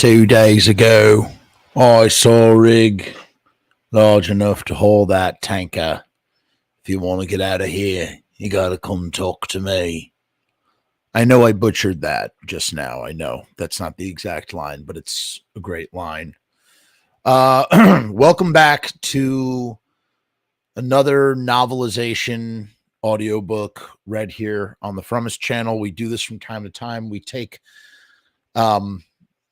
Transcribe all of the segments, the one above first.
2 days ago, I saw a rig large enough to hold that tanker. If you want to get out of here, you gotta come talk to me. I know I butchered that just now. I know that's not the exact line, but it's a great line. Welcome back to another novelization audiobook read here on the Frumess channel. We do this from time to time. We take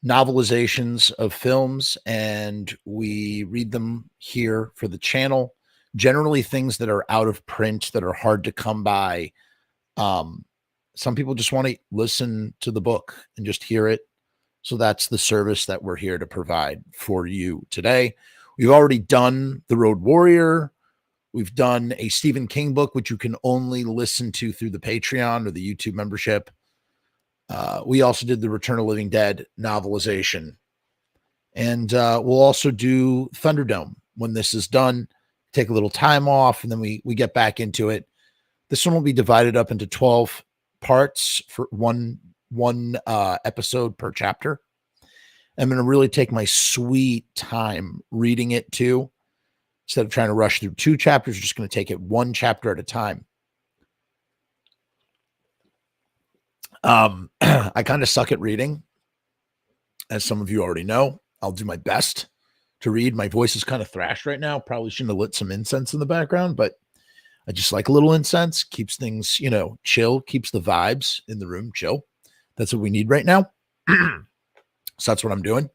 novelizations of films and we read them here for the channel. Generally things that are out of print, that are hard to come by. Some people just want to listen to the book and just hear it. So that's the service that we're here to provide for you today. We've already done The Road Warrior. We've done a Stephen King book, which you can only listen to through the Patreon or the YouTube membership. We also did the Return of the Living Dead novelization. And we'll also do Thunderdome when this is done. Take a little time off, and then we get back into it. This one will be divided up into 12 parts for one episode per chapter. I'm going to really take my sweet time reading it too. Instead of trying to rush through 2 chapters, we're just going to take it 1 chapter at a time. I kind of suck at reading, as some of you already know. I'll do my best to read. My voice is kind of thrashed right now. Probably shouldn't have lit some incense in the background, but I just like a little incense. Keeps things, chill, keeps the vibes in the room chill. That's what we need right now. So that's what I'm doing.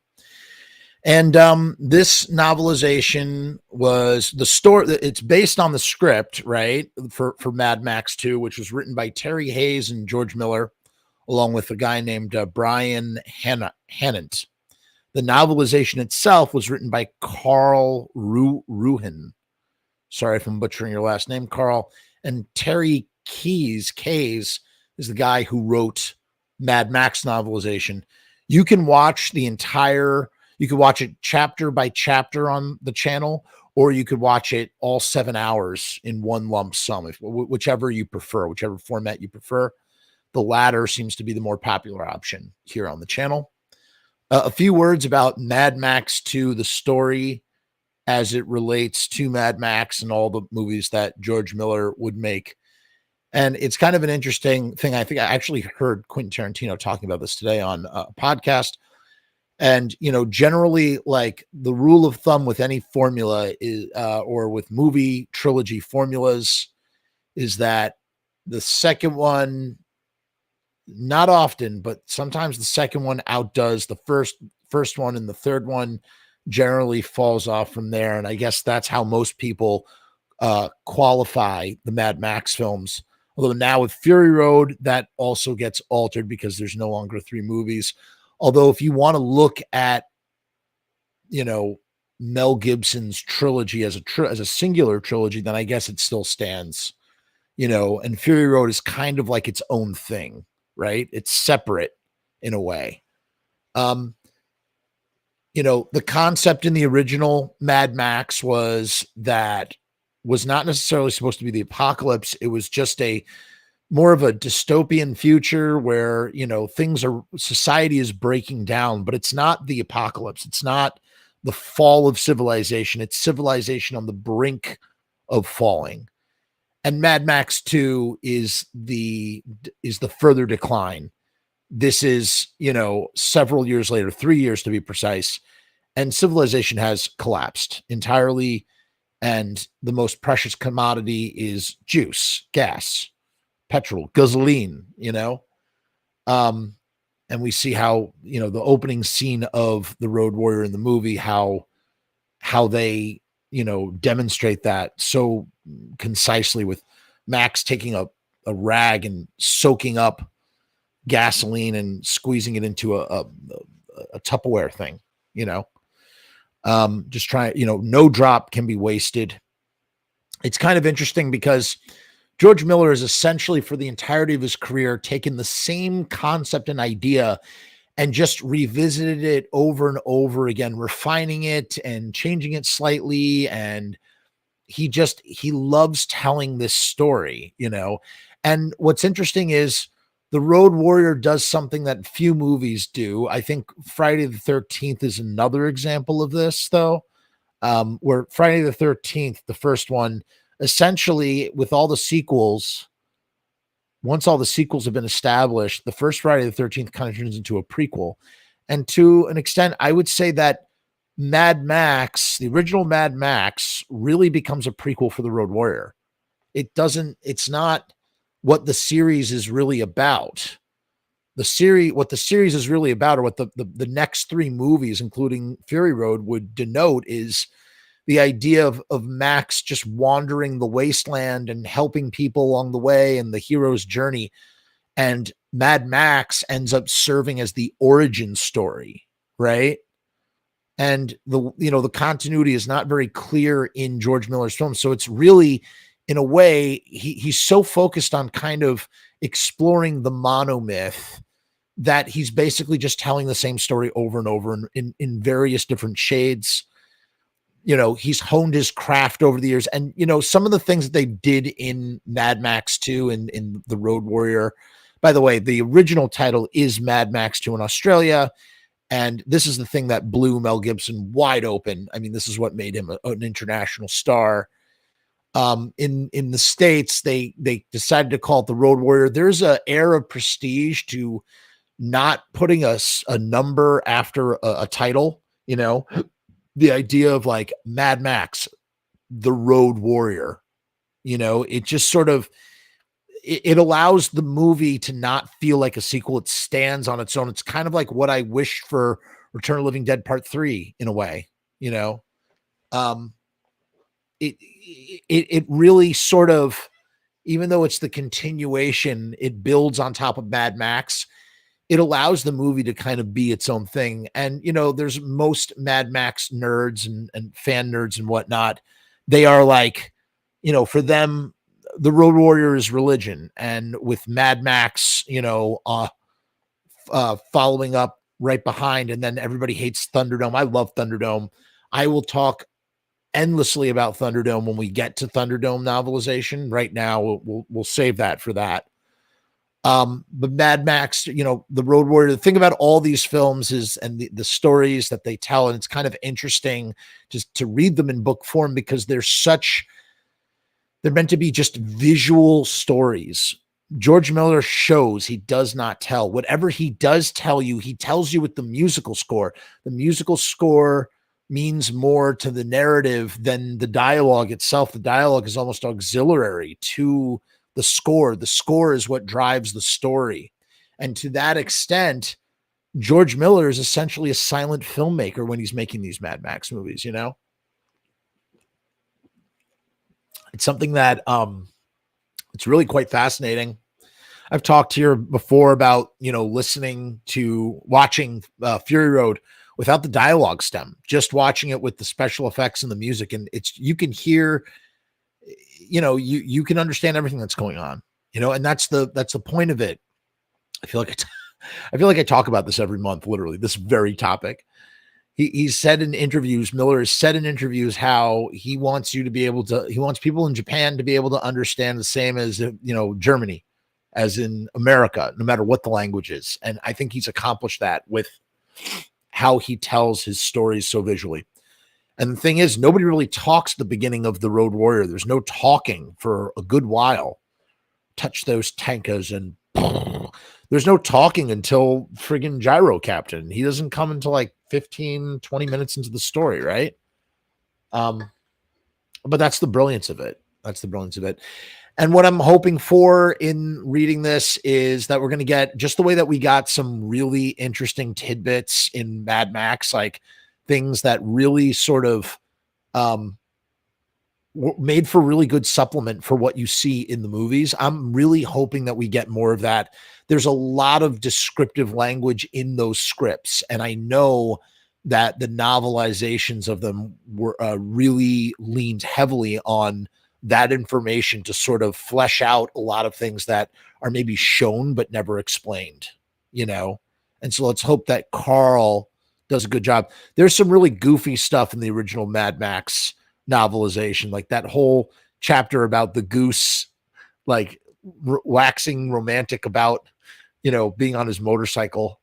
And this novelization was the story. It's based on the script, right, for Mad Max 2, which was written by Terry Hayes and George Miller, along with a guy named Brian Hannant. The novelization itself was written by Carl Ruhen. Sorry if I'm butchering your last name, Carl. And Terry Kays is the guy who wrote Mad Max novelization. You can watch you could watch it chapter by chapter on the channel, or you could watch it all 7 hours in one lump sum, whichever you prefer, whichever format you prefer. The latter seems to be the more popular option here on the channel. A few words about Mad Max 2, the story as it relates to Mad Max and all the movies that George Miller would make. And it's kind of an interesting thing. I think I actually heard Quentin Tarantino talking about this today on a podcast. And, generally, like, the rule of thumb with any formula is, or with movie trilogy formulas, is that the second one, not often, but sometimes the second one outdoes the first one, and the third one generally falls off from there. And I guess that's how most people qualify the Mad Max films. Although now with Fury Road, that also gets altered because there's no longer 3 movies. Although if you want to look at, Mel Gibson's trilogy as a singular trilogy, then I guess it still stands, and Fury Road is kind of like its own thing, right? It's separate in a way. The concept in the original Mad Max was not necessarily supposed to be the apocalypse. It was just more of a dystopian future where, society is breaking down, but it's not the apocalypse. It's not the fall of civilization. It's civilization on the brink of falling. And Mad Max 2 is the further decline. This is, several years later, 3 years to be precise, and civilization has collapsed entirely. And the most precious commodity is juice, gas, petrol, gasoline, and we see how, the opening scene of The Road Warrior in the movie, how they, demonstrate that so concisely, with Max taking a rag and soaking up gasoline and squeezing it into a Tupperware thing, just try, no drop can be wasted. It's kind of interesting because George Miller has essentially, for the entirety of his career, taken the same concept and idea and just revisited it over and over again, refining it and changing it slightly. And he loves telling this story, And what's interesting is The Road Warrior does something that few movies do. I think Friday the 13th is another example of this, though, where Friday the 13th, the first one, essentially with all the sequels, once all the sequels have been established, the first Friday the 13th kind of turns into a prequel. And to an extent, I would say that Mad Max, the original Mad Max, really becomes a prequel for the Road Warrior. It's not what the series is really about. What the series is really about, or what the next three movies, including Fury Road, would denote, is the idea of Max just wandering the wasteland and helping people along the way and the hero's journey. And Mad Max ends up serving as the origin story, right? And the continuity is not very clear in George Miller's film. So it's really, in a way, he's so focused on kind of exploring the monomyth that he's basically just telling the same story over and over in various different shades. He's honed his craft over the years. And, some of the things that they did in Mad Max 2 and in The Road Warrior, by the way, the original title is Mad Max 2 in Australia. And this is the thing that blew Mel Gibson wide open. I mean, this is what made him an international star. In the States, they decided to call it The Road Warrior. There's an air of prestige to not putting a number after a title, the idea of like Mad Max, The Road Warrior, it just sort of, it allows the movie to not feel like a sequel. It stands on its own. It's kind of like what I wish for Return of the Living Dead Part 3 in a way, it really sort of, even though it's the continuation, it builds on top of Mad Max. It allows the movie to kind of be its own thing. And, there's most Mad Max nerds and fan nerds and whatnot. They are like, for them, the Road Warrior is religion. And with Mad Max, following up right behind, and then everybody hates Thunderdome. I love Thunderdome. I will talk endlessly about Thunderdome when we get to Thunderdome novelization. Right now, we'll save that for that. But Mad Max, the Road Warrior, the thing about all these films is, and the stories that they tell, and it's kind of interesting just to read them in book form, because they're meant to be just visual stories. George Miller shows, he does not tell. Whatever he does tell you, he tells you with the musical score. The musical score means more to the narrative than the dialogue itself. The dialogue is almost auxiliary to the score. The score is what drives the story. And to that extent, George Miller is essentially a silent filmmaker when he's making these Mad Max movies, It's something that it's really quite fascinating. I've talked here before about, watching Fury Road without the dialogue stem, just watching it with the special effects and the music. And you can hear, you can understand everything that's going on, and that's the point of it. I feel like I talk about this every month, literally, this very topic. He's said in interviews, Miller has said in interviews, how he wants people in Japan to be able to understand the same as, Germany, as in America, no matter what the language is. And I think he's accomplished that with how he tells his stories so visually. And the thing is, nobody really talks the beginning of The Road Warrior. There's no talking for a good while. Touch those tankers and there's no talking until friggin' Gyro Captain. He doesn't come until like 15, 20 minutes into the story, right? But that's the brilliance of it. And what I'm hoping for in reading this is that we're going to get, just the way that we got some really interesting tidbits in Mad Max, like things that really sort of made for really good supplement for what you see in the movies. I'm really hoping that we get more of that. There's a lot of descriptive language in those scripts, and I know that the novelizations of them were really leaned heavily on that information to sort of flesh out a lot of things that are maybe shown but never explained, And so let's hope that Carl does a good job. There's some really goofy stuff in the original Mad Max novelization, like that whole chapter about the goose, like waxing romantic about being on his motorcycle.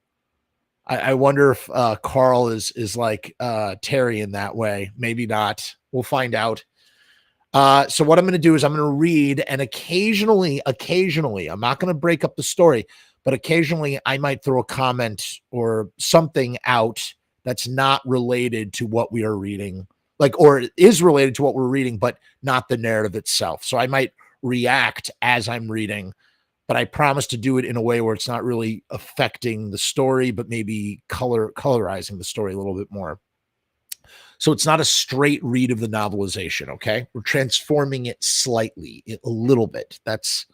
I wonder if Carl is like Terry in that way. Maybe not. We'll find out. So what I'm going to do is I'm going to read, and occasionally, I'm not going to break up the story, but occasionally I might throw a comment or something out that's not related to what we are reading, or it is related to what we're reading, but not the narrative itself. So I might react as I'm reading, but I promise to do it in a way where it's not really affecting the story, but maybe colorizing the story a little bit more. So it's not a straight read of the novelization, okay? We're transforming it slightly, a little bit. That's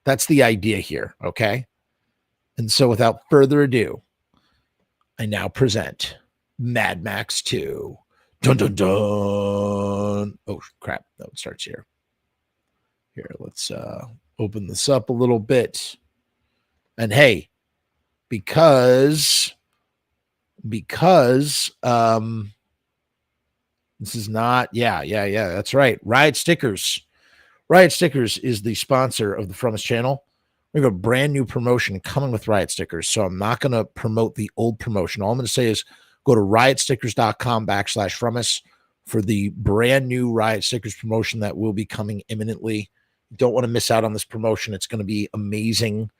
the idea here, okay? And so without further ado, I now present Mad Max 2. Dun, dun, dun. Oh, crap. No, it starts here. Here, let's open this up a little bit. And hey, because this is not, yeah, that's right. Riot Stickers is the sponsor of the Frumess channel. We have a brand new promotion coming with Riot Stickers, so I'm not going to promote the old promotion. All I'm going to say is go to riotstickers.com/Frumess for the brand new Riot Stickers promotion that will be coming imminently. Don't want to miss out on this promotion. It's going to be amazing.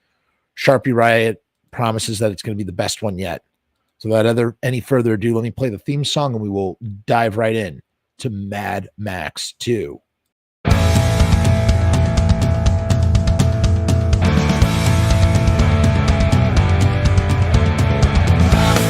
Sharpie Riot promises that it's going to be the best one yet. So without any further ado, let me play the theme song and we will dive right in to Mad Max 2.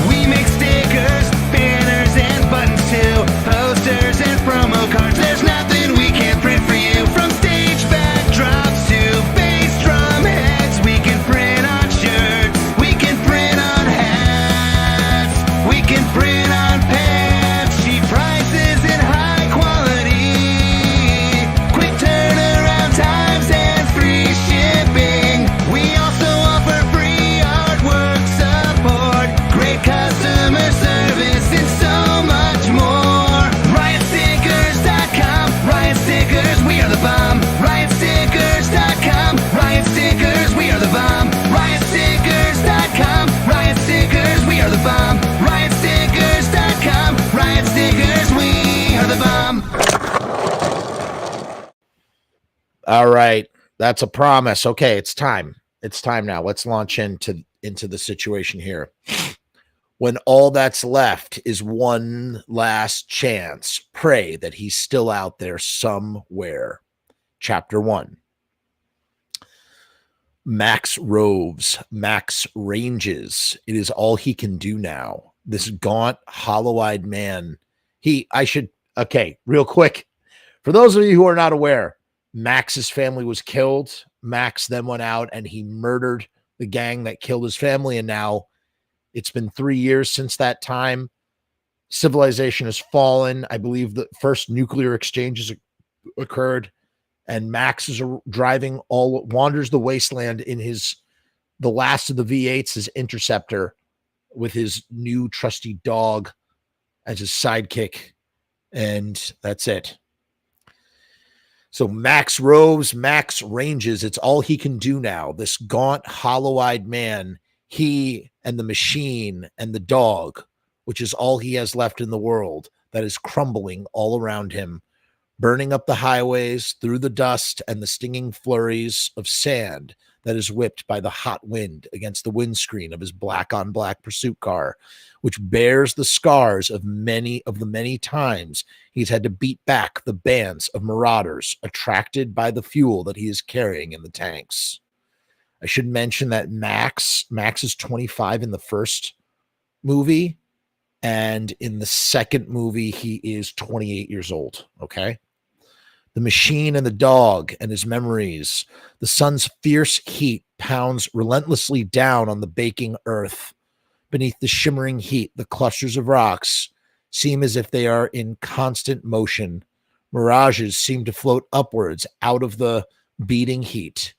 We make stickers, banners, and buttons too. Posters and promo cards. There's nothing we can't print for you. From stage backdrops to bass drum heads. We can print on shirts. We can print on hats. We can print on pants. Cheap prices and high quality. Quick turnaround times and free shipping. We also offer free artwork support. Great customer service and so much more. RiotStickers.com. Riot Stickers, we are the bomb. RiotStickers.com. Riot Stickers, we are the bomb. RiotStickers.com. Riot Stickers, we are the bomb. RiotStickers.com. Riot Stickers, we are the bomb. All right. That's a promise. Okay, it's time. It's time now. Let's launch into the situation here. When all that's left is one last chance, pray that he's still out there somewhere. Chapter 1. Max roves, Max ranges. It is all he can do now. This gaunt, hollow-eyed man. Okay, real quick. For those of you who are not aware, Max's family was killed. Max then went out and he murdered the gang that killed his family. And now it's been 3 years since that time. Civilization has fallen. I believe the first nuclear exchanges occurred. And Max is wanders the wasteland in the last of the V8s, his Interceptor, with his new trusty dog as his sidekick. And that's it. So Max roves, Max ranges. It's all he can do now. This gaunt, hollow-eyed man, he and the machine and the dog, which is all he has left in the world, that is crumbling all around him, burning up the highways through the dust and the stinging flurries of sand that is whipped by the hot wind against the windscreen of his black-on-black pursuit car, which bears the scars of the many times he's had to beat back the bands of marauders attracted by the fuel that he is carrying in the tanks. I should mention that Max is 25 in the first movie, and in the second movie, he is 28 years old, okay? The machine and the dog and his memories. The sun's fierce heat pounds relentlessly down on the baking earth. Beneath the shimmering heat, the clusters of rocks seem as if they are in constant motion. Mirages seem to float upwards out of the beating heat.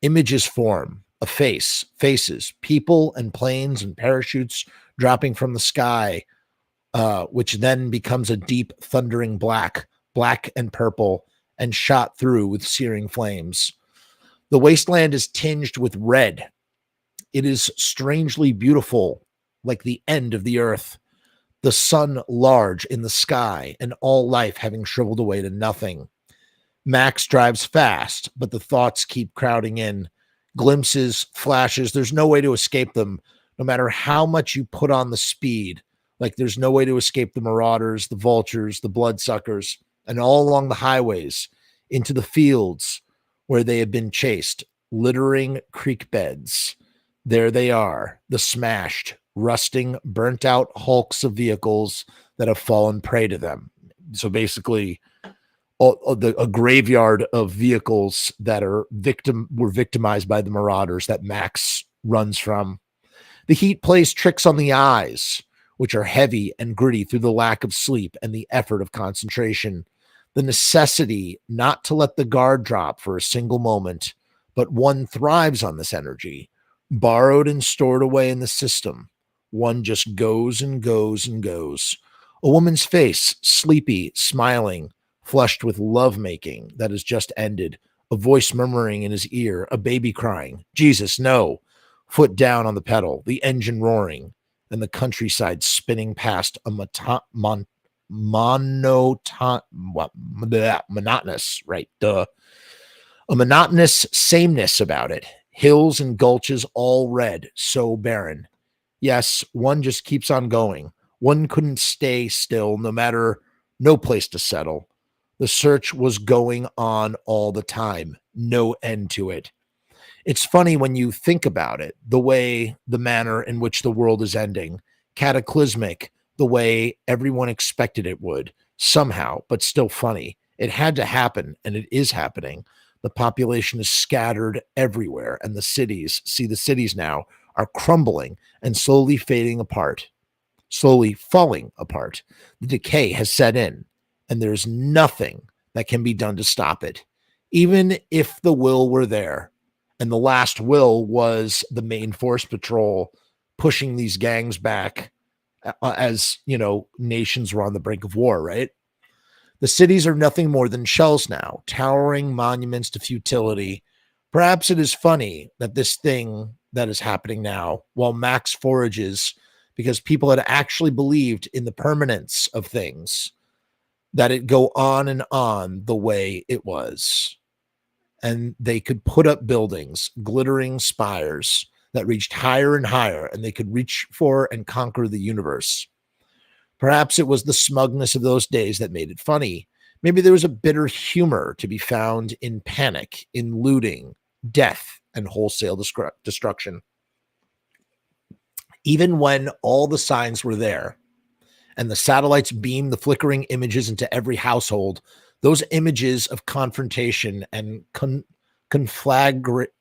Images form, faces, people and planes and parachutes dropping from the sky, which then becomes a deep thundering black and purple, and shot through with searing flames. The wasteland is tinged with red, It is strangely beautiful, like the end of the earth, the sun large in the sky, and all life having shriveled away to nothing. Max drives fast, but the thoughts keep crowding in. Glimpses, flashes, there's no way to escape them, no matter how much you put on the speed. Like there's no way to escape the marauders, the vultures, the bloodsuckers, and all along the highways into the fields where they have been chased, littering creek beds. There they are, the smashed, rusting, burnt out hulks of vehicles that have fallen prey to them. So basically, a graveyard of vehicles that were victimized by the marauders that Max runs from. The heat plays tricks on the eyes, which are heavy and gritty through the lack of sleep and the effort of concentration. The necessity not to let the guard drop for a single moment, but one thrives on this energy, borrowed and stored away in the system. One just goes and goes and goes. A woman's face, sleepy, smiling, flushed with lovemaking that has just ended, a voice murmuring in his ear, a baby crying, Jesus, no, foot down on the pedal, the engine roaring, and the countryside spinning past a monotonous, right? A monotonous sameness about it. Hills and gulches all red, so barren. Yes, one just keeps on going. One couldn't stay still, no place to settle. The search was going on all the time, no end to it. It's funny when you think about it, the manner in which the world is ending, cataclysmic, the way everyone expected it would, somehow, but still funny. It had to happen, and it is happening. The population is scattered everywhere, and the cities now are crumbling and slowly fading apart, slowly falling apart. The decay has set in, and there's nothing that can be done to stop it, even if the will were there. And the last will was the main force patrol pushing these gangs back as, nations were on the brink of war, right? The cities are nothing more than shells now, towering monuments to futility. Perhaps it is funny that this thing that is happening now, while Max forages, because people had actually believed in the permanence of things, that it go on and on the way it was. And they could put up buildings, glittering spires that reached higher and higher, and they could reach for and conquer the universe. Perhaps it was the smugness of those days that made it funny. Maybe there was a bitter humor to be found in panic, in looting, death, and wholesale destruction. Even when all the signs were there, and the satellites beamed the flickering images into every household, those images of confrontation and conflagration.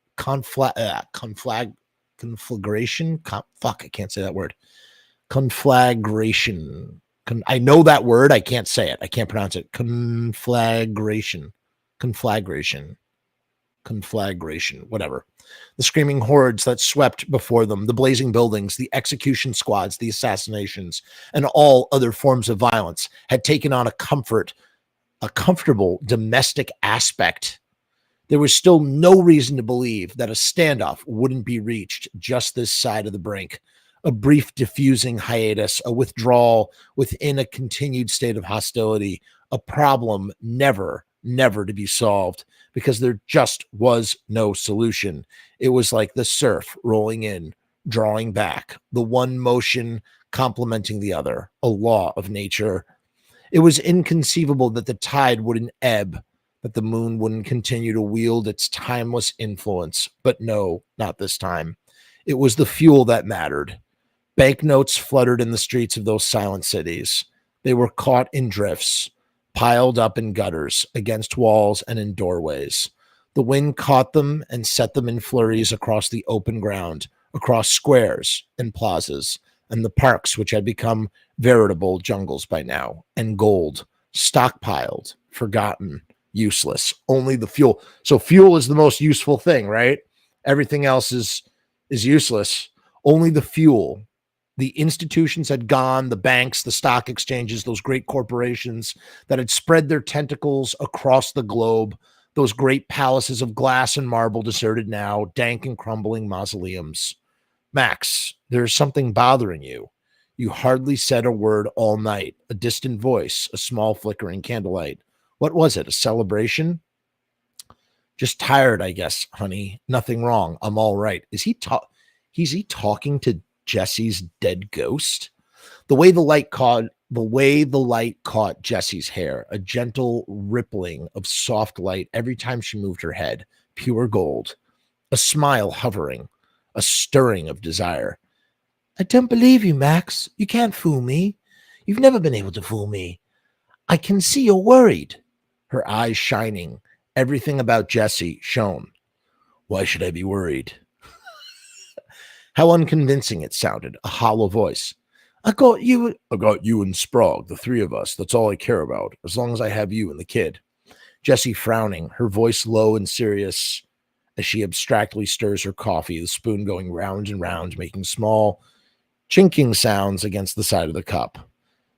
I can't say that word. Conflagration. I know that word. I can't say it. I can't pronounce it. Conflagration. Whatever. The screaming hordes that swept before them, the blazing buildings, the execution squads, the assassinations, and all other forms of violence had taken on a comfortable domestic aspect. There was still no reason to believe that a standoff wouldn't be reached just this side of the brink. A brief diffusing hiatus, a withdrawal within a continued state of hostility, a problem never to be solved because there just was no solution. It was like the surf rolling in, drawing back, the one motion complementing the other, a law of nature. It was inconceivable that the tide wouldn't ebb, that the moon wouldn't continue to wield its timeless influence. But no, not this time. It was the fuel that mattered. Banknotes fluttered in the streets of those silent cities. They were caught in drifts, piled up in gutters, against walls and in doorways. The wind caught them and set them in flurries across the open ground, across squares and plazas, and the parks, which had become veritable jungles by now, and gold, stockpiled, forgotten, useless. Only the fuel. So fuel is the most useful thing, right? Everything else is useless. Only the fuel. The institutions had gone, the banks, the stock exchanges, those great corporations that had spread their tentacles across the globe, those great palaces of glass and marble deserted now, dank and crumbling mausoleums. Max, there's something bothering you. You hardly said a word all night. A distant voice, a small flickering candlelight. What was it? A celebration? Just tired, I guess, honey. Nothing wrong. I'm all right. Is he talking to Jesse's dead ghost? The way the light caught Jesse's hair, a gentle rippling of soft light every time she moved her head, pure gold, a smile hovering, a stirring of desire. I don't believe you, Max. You can't fool me. You've never been able to fool me. I can see you're worried. Her eyes shining. Everything about Jesse shone. Why should I be worried? How unconvincing it sounded, a hollow voice. I got you and Sprague, the three of us. That's all I care about, as long as I have you and the kid. Jessie frowning, her voice low and serious as she abstractly stirs her coffee, the spoon going round and round, making small, chinking sounds against the side of the cup.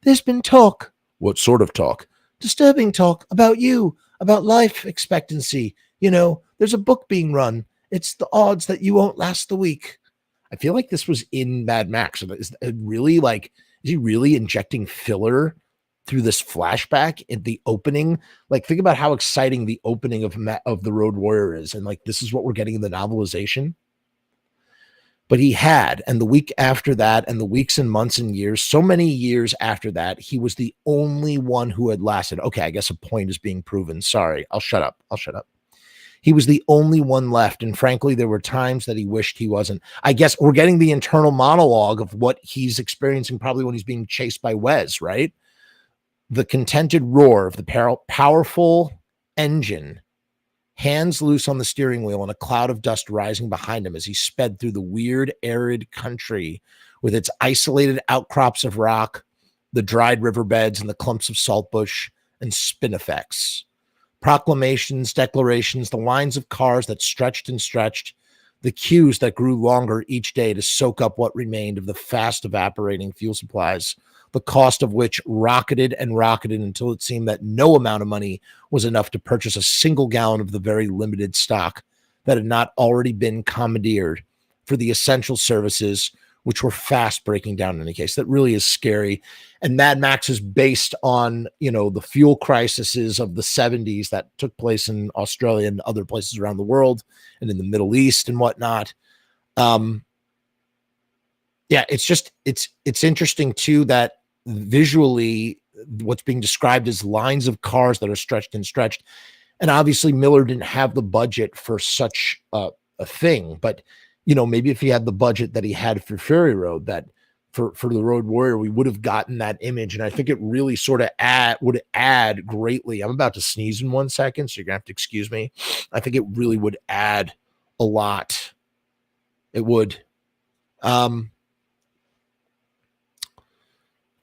There's been talk. What sort of talk? Disturbing talk about you, about life expectancy. You know, there's a book being run. It's the odds that you won't last the week. I feel like this was in Mad Max. Is he really injecting filler through this flashback in the opening? Like, think about how exciting the opening of The Road Warrior is. And like, this is what we're getting in the novelization. But he had, and the week after that, and the weeks and months and years, so many years after that, he was the only one who had lasted. Okay, I guess a point is being proven. Sorry, I'll shut up. He was the only one left. And frankly, there were times that he wished he wasn't. I guess we're getting the internal monologue of what he's experiencing probably when he's being chased by Wes, right? The contented roar of the powerful engine, hands loose on the steering wheel, and a cloud of dust rising behind him as he sped through the weird, arid country with its isolated outcrops of rock, the dried riverbeds, and the clumps of saltbush and spinifex. Proclamations, declarations, the lines of cars that stretched and stretched, the queues that grew longer each day to soak up what remained of the fast evaporating fuel supplies, the cost of which rocketed and rocketed until it seemed that no amount of money was enough to purchase a single gallon of the very limited stock that had not already been commandeered for the essential services, which were fast breaking down in any case. That really is scary. And Mad Max is based on, the fuel crises of the 70s that took place in Australia and other places around the world and in the Middle East and whatnot. It's interesting too that visually what's being described as lines of cars that are stretched and stretched. And obviously Miller didn't have the budget for such a thing, but maybe if he had the budget that he had for Fury Road, that for The Road Warrior, we would have gotten that image. And I think it really sort of would add greatly. I'm about to sneeze in 1 second, so you're gonna have to excuse me. I think it really would add a lot. It would.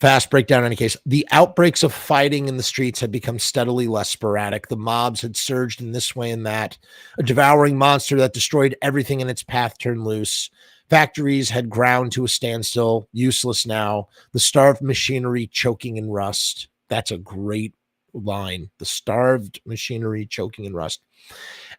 Fast breakdown in any case. The outbreaks of fighting in the streets had become steadily less sporadic. The mobs had surged in this way and that. A devouring monster that destroyed everything in its path turned loose. Factories had ground to a standstill, useless now. The starved machinery choking in rust. That's a great line. The starved machinery choking in rust.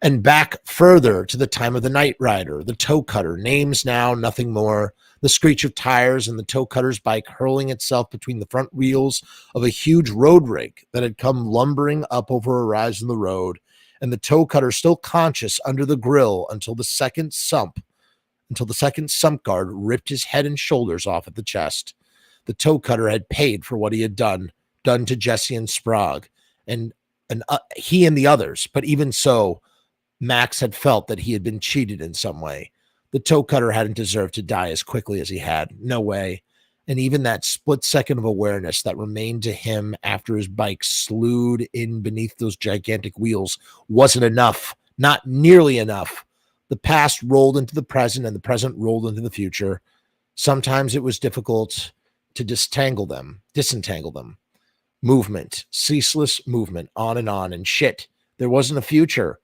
And back further to the time of the Night Rider, the toe cutter, names now, nothing more. The screech of tires and the toe cutter's bike hurling itself between the front wheels of a huge road rig that had come lumbering up over a rise in the road, and the toe cutter still conscious under the grill until the second sump guard ripped his head and shoulders off at the chest. The toe cutter had paid for what he had done to Jesse and Sprague, and he and the others. But even so, Max had felt that he had been cheated in some way. The toe cutter hadn't deserved to die as quickly as he had. No way. And even that split second of awareness that remained to him after his bike slewed in beneath those gigantic wheels wasn't enough. Not nearly enough. The past rolled into the present and the present rolled into the future. Sometimes it was difficult to disentangle them. Movement, ceaseless movement, on, and shit. There wasn't a future.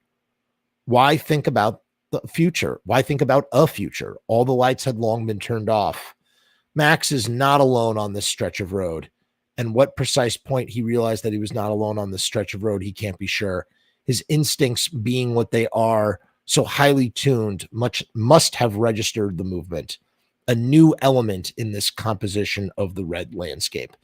Why think about the future? Why think about a future? All the lights had long been turned off. Max is not alone on this stretch of road. And what precise point he realized that he was not alone on this stretch of road, he can't be sure. His instincts being what they are, so highly tuned, must have registered the movement. a new element in this composition of the red landscape,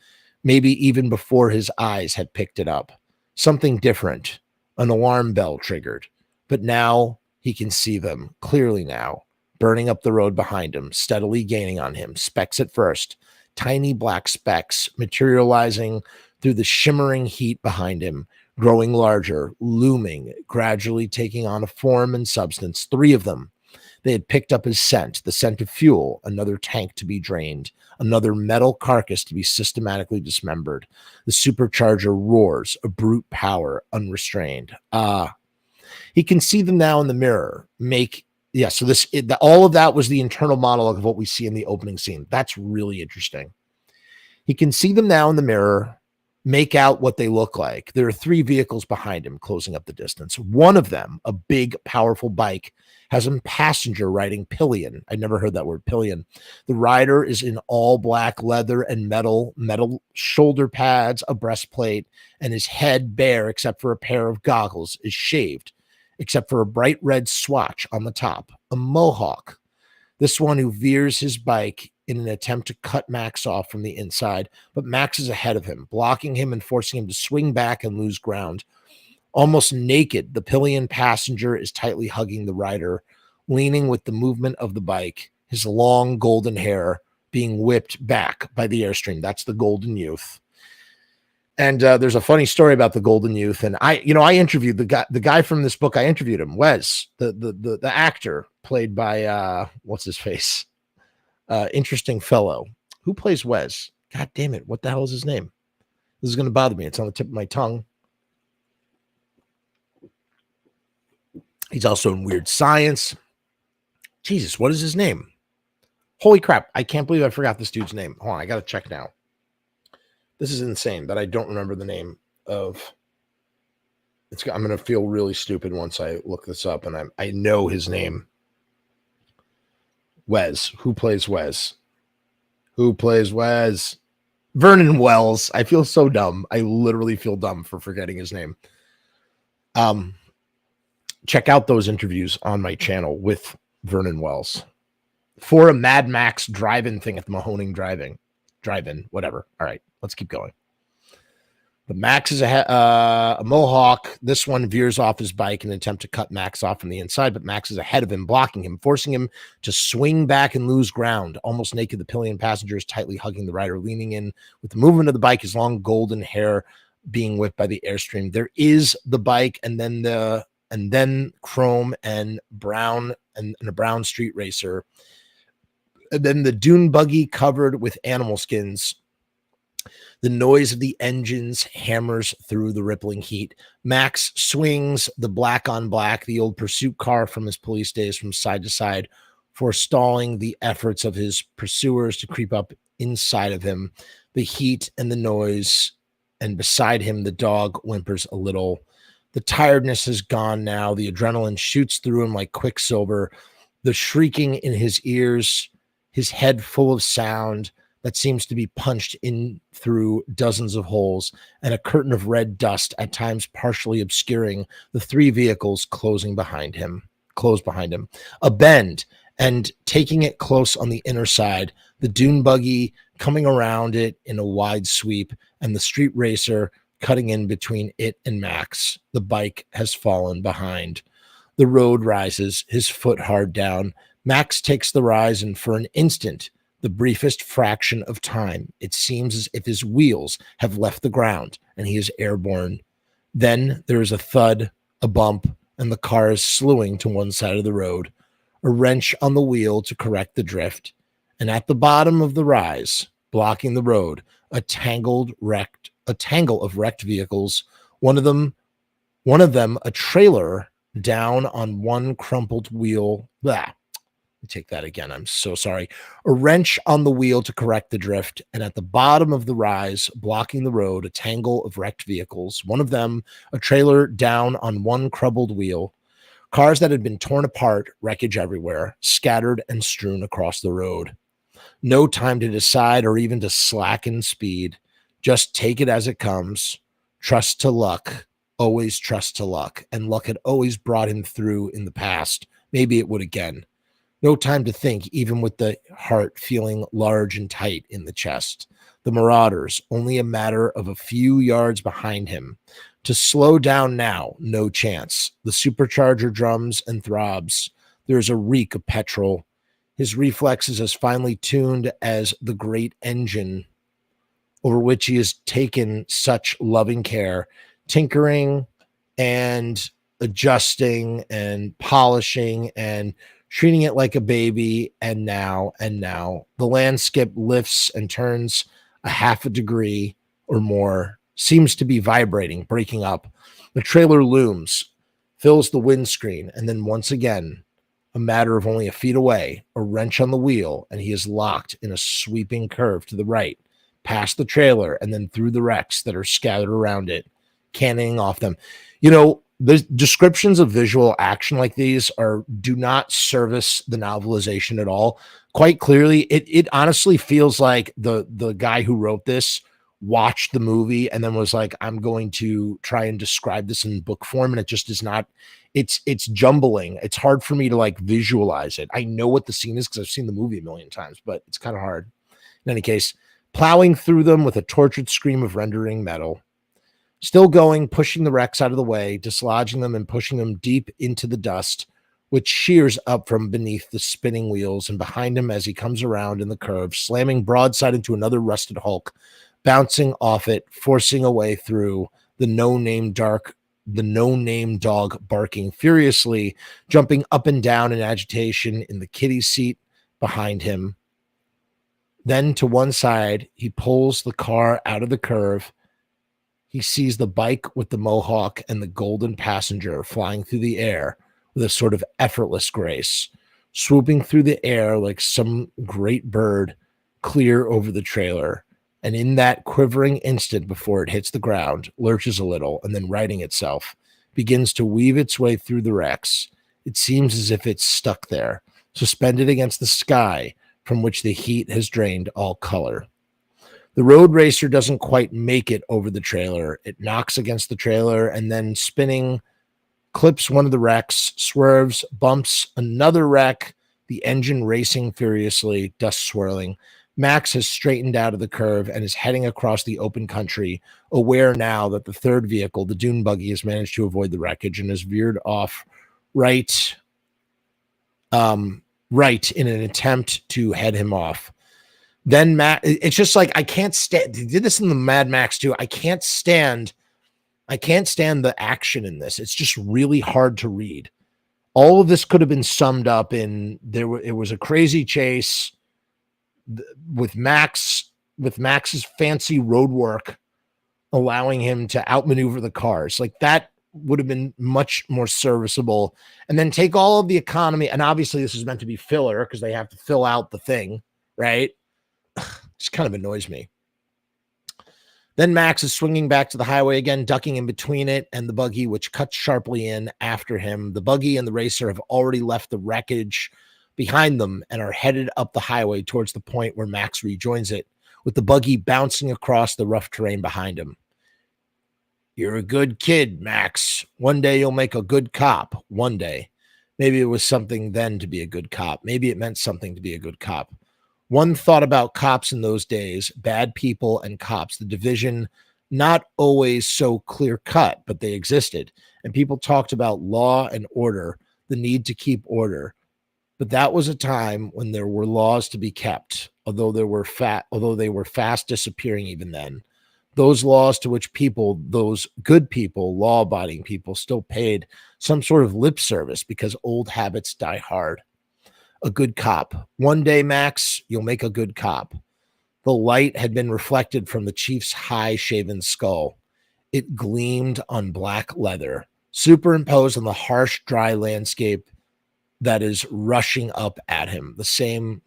maybe even before his eyes had picked it up. Something different, an alarm bell triggered, but now he can see them clearly now, burning up the road behind him, steadily gaining on him, specks at first, tiny black specks materializing through the shimmering heat behind him, growing larger, looming, gradually taking on a form and substance. 3 of them. They had picked up his scent, the scent of fuel, another tank to be drained, another metal carcass to be systematically dismembered. The supercharger roars, a brute power, unrestrained. He can see them now in the mirror. All of that was the internal monologue of what we see in the opening scene. That's really interesting. He can see them now in the mirror, make out what they look like. There are 3 vehicles behind him, closing up the distance. One of them, a big, powerful bike, has a passenger riding pillion. I never heard that word, pillion. The rider is in all black leather and metal shoulder pads, a breastplate, and his head bare except for a pair of goggles, is shaved, except for a bright red swatch on the top, a mohawk. This one who veers his bike in an attempt to cut Max off from the inside, but Max is ahead of him, blocking him and forcing him to swing back and lose ground. Almost naked, the pillion passenger is tightly hugging the rider, leaning with the movement of the bike, his long golden hair being whipped back by the airstream. That's the golden youth. And there's a funny story about the golden youth. And I interviewed the guy from this book. I interviewed him, Wes, the actor played by what's his face? Interesting fellow. Who plays Wes? God damn it. What the hell is his name? This is going to bother me. It's on the tip of my tongue. He's also in Weird Science. Jesus, what is his name? Holy crap. I can't believe I forgot this dude's name. Hold on, I got to check now. This is insane that I don't remember the name of. I'm going to feel really stupid once I look this up, and I know his name. Wes. Who plays Wes? Who plays Wes? Vernon Wells. I feel so dumb. I literally feel dumb for forgetting his name. Check out those interviews on my channel with Vernon Wells for a Mad Max drive-in thing at the Mahoning drive-in, whatever. All right, let's keep going. The Max is a mohawk. This one veers off his bike in an attempt to cut Max off from the inside, but Max is ahead of him, blocking him, forcing him to swing back and lose ground. Almost naked, the pillion passenger is tightly hugging the rider, leaning in with the movement of the bike, his long golden hair being whipped by the airstream. There is the bike, and then chrome and brown and a brown street racer. And then the dune buggy covered with animal skins. The noise of the engines hammers through the rippling heat. Max swings the black on black, the old pursuit car from his police days, from side to side, forestalling the efforts of his pursuers to creep up inside of him. The heat and the noise, and beside him, the dog whimpers a little. The tiredness is gone now. The adrenaline shoots through him like quicksilver. The shrieking in his ears, his head full of sound that seems to be punched in through dozens of holes, and a curtain of red dust at times partially obscuring the 3 vehicles close behind him. A bend, and taking it close on the inner side, the dune buggy coming around it in a wide sweep, and the street racer cutting in between it and Max. The bike has fallen behind. The road rises, his foot hard down. Max takes the rise, and for an instant, the briefest fraction of time, it seems as if his wheels have left the ground and he is airborne. Then there is a thud, a bump, and the car is slewing to one side of the road. A wrench on the wheel to correct the drift. And at the bottom of the rise, blocking the road, a tangle of wrecked vehicles. One of them, a trailer down on one crumpled wheel. Take that again. I'm so sorry. A wrench on the wheel to correct the drift. And at the bottom of the rise, blocking the road, a tangle of wrecked vehicles. One of them, a trailer down on one crumpled wheel. Cars that had been torn apart, wreckage everywhere, scattered and strewn across the road. No time to decide or even to slacken speed. Just take it as it comes. Trust to luck. Always trust to luck. And luck had always brought him through in the past. Maybe it would again. No time to think, even with the heart feeling large and tight in the chest. The marauders, only a matter of a few yards behind him. To slow down now, no chance. The supercharger drums and throbs. There's a reek of petrol. His reflexes as finely tuned as the great engine over which he has taken such loving care, tinkering and adjusting and polishing and treating it like a baby. And now, the landscape lifts and turns a half a degree or more, seems to be vibrating, breaking up. The trailer looms, fills the windscreen, and then once again, a matter of only a feet away, a wrench on the wheel, and he is locked in a sweeping curve to the right, past the trailer, and then through the wrecks that are scattered around it, cannoning off them. You know, the descriptions of visual action like these do not service the novelization at all. Quite clearly, it honestly feels like the guy who wrote this watched the movie and then was like, I'm going to try and describe this in book form, and it just is not. It's jumbling. It's hard for me to like visualize it. I know what the scene is because I've seen the movie a million times, but it's kind of hard. In any case, plowing through them with a tortured scream of rendering metal. Still going, pushing the wrecks out of the way, dislodging them and pushing them deep into the dust, which shears up from beneath the spinning wheels and behind him as he comes around in the curve, slamming broadside into another rusted hulk, bouncing off it, forcing a way through the no-name dog barking furiously, jumping up and down in agitation in the kiddie seat behind him. Then to one side, he pulls the car out of the curve. He sees the bike with the mohawk and the golden passenger flying through the air with a sort of effortless grace, swooping through the air like some great bird clear over the trailer. And in that quivering instant before it hits the ground, lurches a little, and then righting itself, begins to weave its way through the wrecks. It seems as if it's stuck there, suspended against the sky from which the heat has drained all color. The road racer doesn't quite make it over the trailer. It knocks against the trailer and then spinning, clips one of the wrecks, swerves, bumps another wreck, the engine racing furiously, dust swirling. Max has straightened out of the curve and is heading across the open country, aware now that the third vehicle, the dune buggy, has managed to avoid the wreckage and has veered off right in an attempt to head him off. Then Matt, it's just like, I can't stand, they did this in the Mad Max too. I can't stand the action in this. It's just really hard to read. All of this could have been summed up in it was a crazy chase with Max's fancy road work allowing him to outmaneuver the cars. Like that would have been much more serviceable. And then take all of the economy, and obviously this is meant to be filler because they have to fill out the thing, right? Just kind of annoys me. Then Max is swinging back to the highway again, ducking in between it and the buggy, which cuts sharply in after him. The buggy and the racer have already left the wreckage behind them and are headed up the highway towards the point where Max rejoins it, with the buggy bouncing across the rough terrain behind him. You're a good kid, Max. One day you'll make a good cop. One day. Maybe it was something then to be a good cop. Maybe it meant something to be a good cop. One thought about cops in those days, bad people and cops, the division, not always so clear cut, but they existed. And people talked about law and order, the need to keep order. But that was a time when there were laws to be kept, although they were fast disappearing even then. Those laws to which people, those good people, law-abiding people, still paid some sort of lip service because old habits die hard. A good cop. One day, Max, you'll make a good cop. The light had been reflected from the chief's high shaven skull. It gleamed on black leather, superimposed on the harsh, dry landscape that is rushing up at him. The same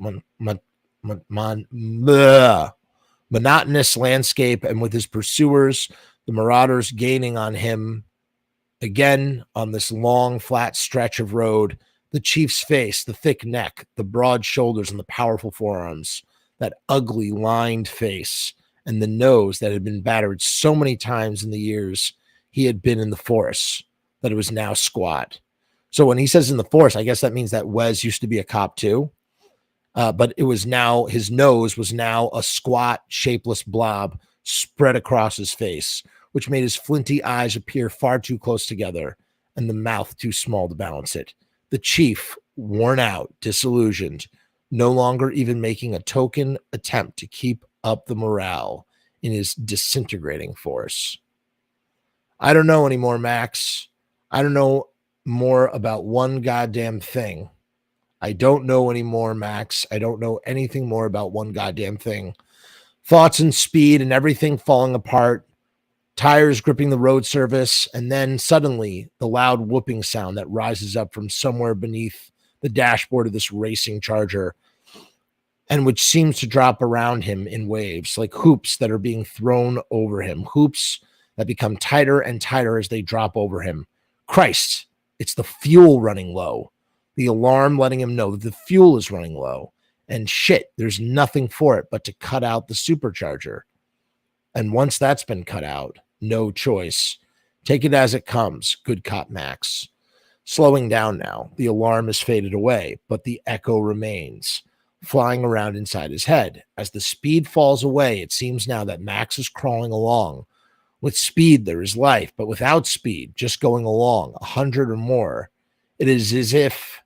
monotonous landscape, and with his pursuers, the marauders, gaining on him again on this long, flat stretch of road. The chief's face, the thick neck, the broad shoulders, and the powerful forearms, that ugly lined face, and the nose that had been battered so many times in the years he had been in the force that it was now squat. So when he says in the force, I guess that means that Wes used to be a cop too. But it was now, his nose was now a squat, shapeless blob spread across his face, which made his flinty eyes appear far too close together and the mouth too small to balance it. The chief, worn out, disillusioned, no longer even making a token attempt to keep up the morale in his disintegrating force. I don't know anymore, Max. I don't know more about one goddamn thing. I don't know anymore, Max. I don't know anything more about one goddamn thing. Thoughts and speed and everything falling apart, tires gripping the road surface, and then suddenly the loud whooping sound that rises up from somewhere beneath the dashboard of this racing Charger, and which seems to drop around him in waves, like hoops that are being thrown over him, hoops that become tighter and tighter as they drop over him. Christ, it's the fuel running low. The alarm letting him know that the fuel is running low. And shit, there's nothing for it but to cut out the supercharger. And once that's been cut out, no choice. Take it as it comes, good cop Max. Slowing down now, the alarm has faded away, but the echo remains, flying around inside his head. As the speed falls away, it seems now that Max is crawling along. With speed, there is life, but without speed, just going along, 100 or more, it is as if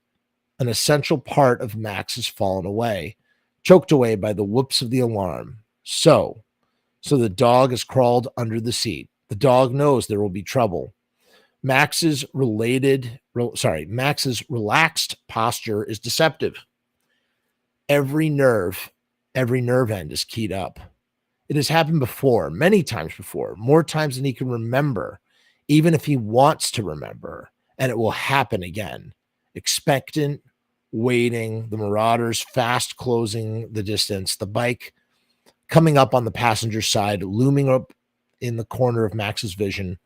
an essential part of Max has fallen away, choked away by the whoops of the alarm. So the dog has crawled under the seat. The dog knows there will be trouble. Max's relaxed posture is deceptive. Every nerve end is keyed up. It has happened before, many times before, more times than he can remember, even if he wants to remember, and it will happen again. Expectant, waiting, the marauders fast closing the distance, the bike coming up on the passenger side, looming up in the corner of Max's vision.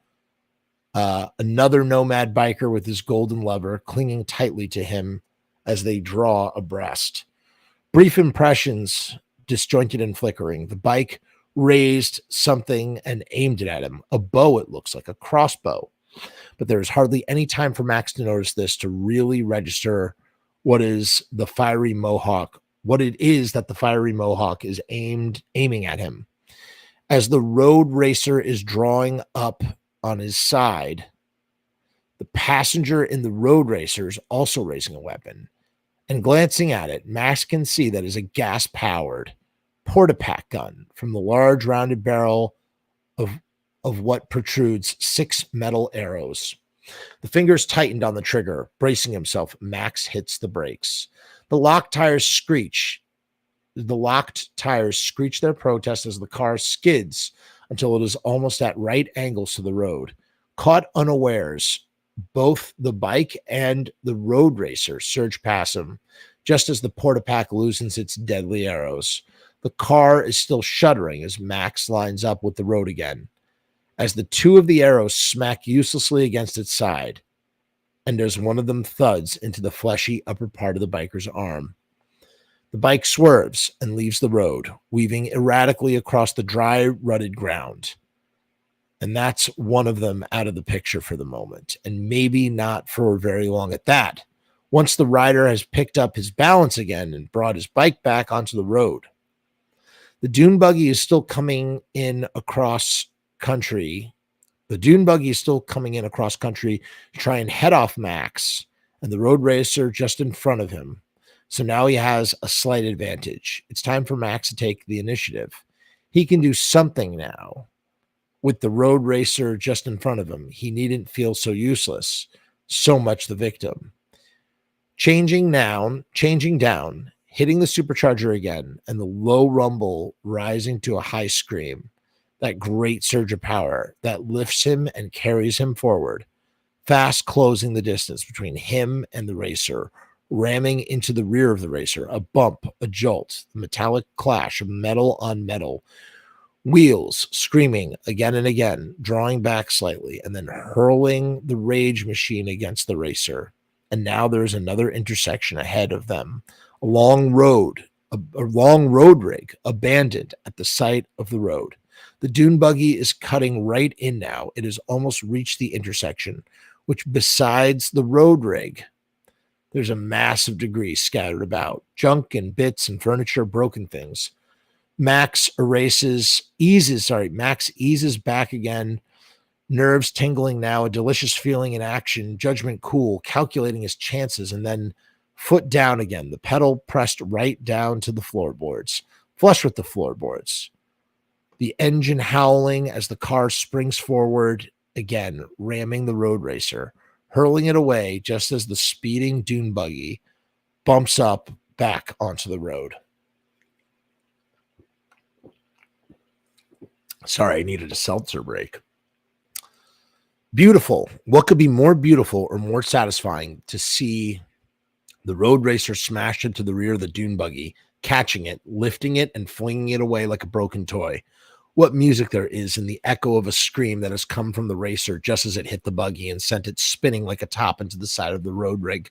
Another nomad biker with his golden lover clinging tightly to him as they draw abreast. Brief impressions, disjointed and flickering. The bike raised something and aimed it at him. A bow, it looks like, a crossbow. But there is hardly any time for Max to notice this, to really register what is the fiery mohawk, what it is that the fiery mohawk is aiming at him. As the road racer is drawing up on his side, the passenger in the road racer is also raising a weapon. And glancing at it, Max can see that is a gas-powered porta-pack gun from the large rounded barrel of what protrudes 6 metal arrows. The fingers tightened on the trigger. Bracing himself, Max hits the brakes. The locked tires screech their protest as the car skids until it is almost at right angles to the road. Caught unawares, both the bike and the road racer surge past him, just as the porta-pack loosens its deadly arrows. The car is still shuddering as Max lines up with the road again, as the two of the arrows smack uselessly against its side, and as one of them thuds into the fleshy upper part of the biker's arm. The bike swerves and leaves the road, weaving erratically across the dry, rutted ground. And that's one of them out of the picture for the moment, and maybe not for very long at that, once the rider has picked up his balance again and brought his bike back onto the road. The dune buggy is still coming in across country. The dune buggy is still coming in across country to try and head off Max and the road racer just in front of him. So now he has a slight advantage. It's time for Max to take the initiative. He can do something now. With the road racer just in front of him, he needn't feel so useless, so much the victim. Changing down, hitting the supercharger again, and the low rumble rising to a high scream. That great surge of power that lifts him and carries him forward, fast closing the distance between him and the racer, ramming into the rear of the racer, a bump, a jolt, the metallic clash of metal on metal, wheels screaming again and again, drawing back slightly, and then hurling the rage machine against the racer. And now there's another intersection ahead of them, a long road rig abandoned at the side of the road. The dune buggy is cutting right in now. It has almost reached the intersection which besides the road rig, there's a massive debris scattered about, junk and bits and furniture, broken things. Max eases back again, nerves tingling now, a delicious feeling in action, judgment cool, calculating his chances, and then foot down again, the pedal pressed right down to the floorboards, flush with the floorboards. The engine howling as the car springs forward again, ramming the road racer, hurling it away just as the speeding dune buggy bumps up back onto the road. Sorry, I needed a seltzer break. Beautiful. What could be more beautiful or more satisfying to see the road racer smash into the rear of the dune buggy, catching it, lifting it, and flinging it away like a broken toy? What music there is in the echo of a scream that has come from the racer just as it hit the buggy and sent it spinning like a top into the side of the road rig.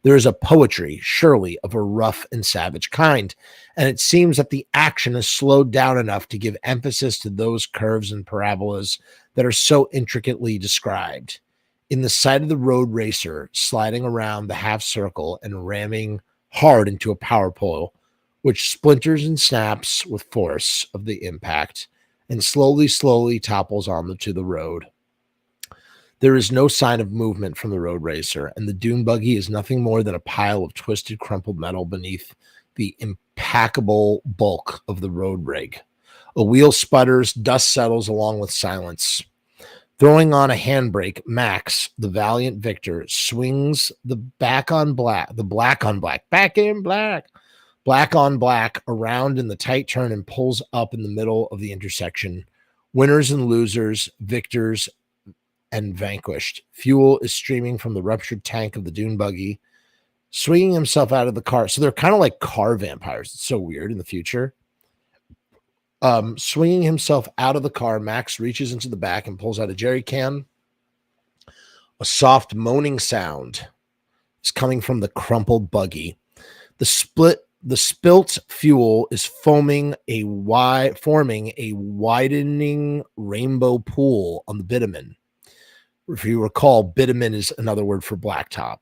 There is a poetry, surely, of a rough and savage kind, and it seems that the action is slowed down enough to give emphasis to those curves and parabolas that are so intricately described. In the sight of the road racer sliding around the half circle and ramming hard into a power pole, which splinters and snaps with force of the impact and slowly topples onto the road. There is no sign of movement from the road racer, and the dune buggy is nothing more than a pile of twisted, crumpled metal beneath the impeccable bulk of the road rig. A wheel sputters, dust settles along with silence. Throwing on a handbrake, Max, the valiant victor, swings the black on black around in the tight turn and pulls up in the middle of the intersection. Winners and losers, victors and vanquished. Fuel is streaming from the ruptured tank of the dune buggy, swinging himself out of the car. So they're kind of like car vampires. It's so weird in the future. Swinging himself out of the car, Max reaches into the back and pulls out a jerry can. A soft moaning sound is coming from the crumpled buggy. The spilt fuel is forming a widening rainbow pool on the bitumen. If you recall, bitumen is another word for blacktop.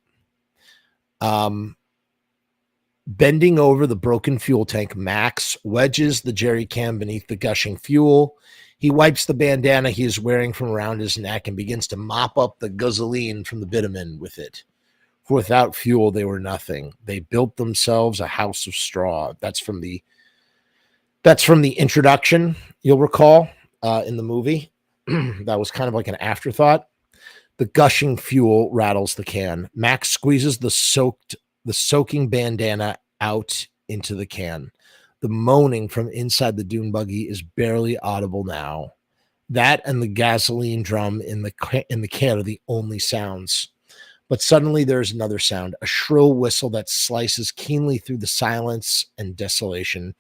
Bending over the broken fuel tank, Max wedges the jerry can beneath the gushing fuel. He wipes the bandana he is wearing from around his neck and begins to mop up the gasoline from the bitumen with it. For without fuel, they were nothing. They built themselves a house of straw. That's from the introduction, you'll recall, in the movie. That was kind of like an afterthought. The gushing fuel rattles the can. Max squeezes the soaking bandana out into the can. The moaning from inside the dune buggy is barely audible now. That and the gasoline drum in the can are the only sounds. But suddenly there's another sound, a shrill whistle that slices keenly through the silence and desolation.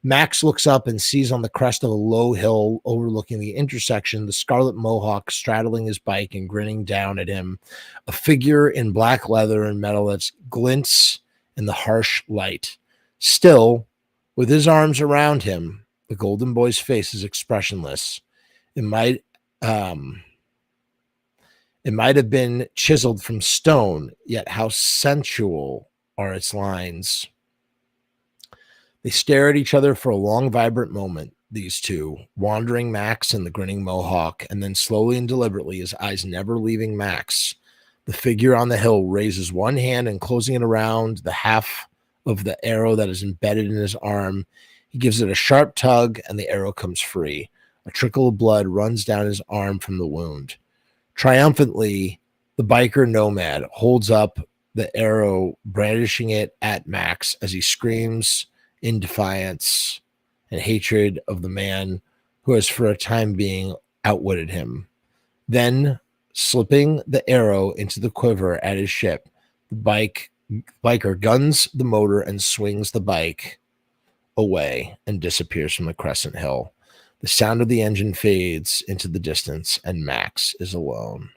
Max looks up and sees on the crest of a low hill overlooking the intersection the scarlet mohawk straddling his bike and grinning down at him, a figure in black leather and metal that glints in the harsh light. Still, with his arms around him, the golden boy's face is expressionless. It might have been chiseled from stone, yet how sensual are its lines. They stare at each other for a long, vibrant moment, these two, wandering Max and the grinning mohawk, and then slowly and deliberately, his eyes never leaving Max, the figure on the hill raises one hand and closing it around the half of the arrow that is embedded in his arm. He gives it a sharp tug, and the arrow comes free. A trickle of blood runs down his arm from the wound. Triumphantly, the biker nomad holds up the arrow, brandishing it at Max as he screams in defiance and hatred of the man who has for a time being outwitted him. Then, slipping the arrow into the quiver at his ship, the biker guns the motor and swings the bike away and disappears from the crescent hill. The sound of the engine fades into the distance, and Max is alone.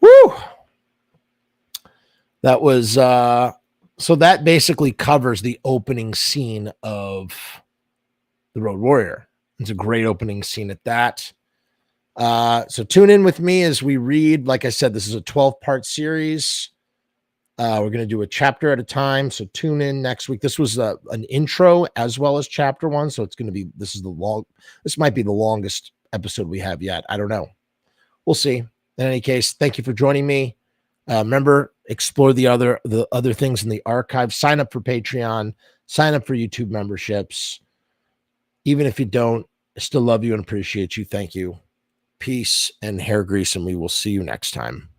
Woo! That was, so that basically covers the opening scene of The Road Warrior. It's a great opening scene at that. So tune in with me as we read. Like I said, this is a 12-part series. We're going to do a chapter at a time. So tune in next week. This was an intro as well as chapter 1. So it's going to be, this might be the longest episode we have yet. I don't know. We'll see. In any case, thank you for joining me. Remember, explore the other things in the archive. Sign up for Patreon. Sign up for YouTube memberships. Even if you don't, I still love you and appreciate you. Thank you. Peace and hair grease, and we will see you next time.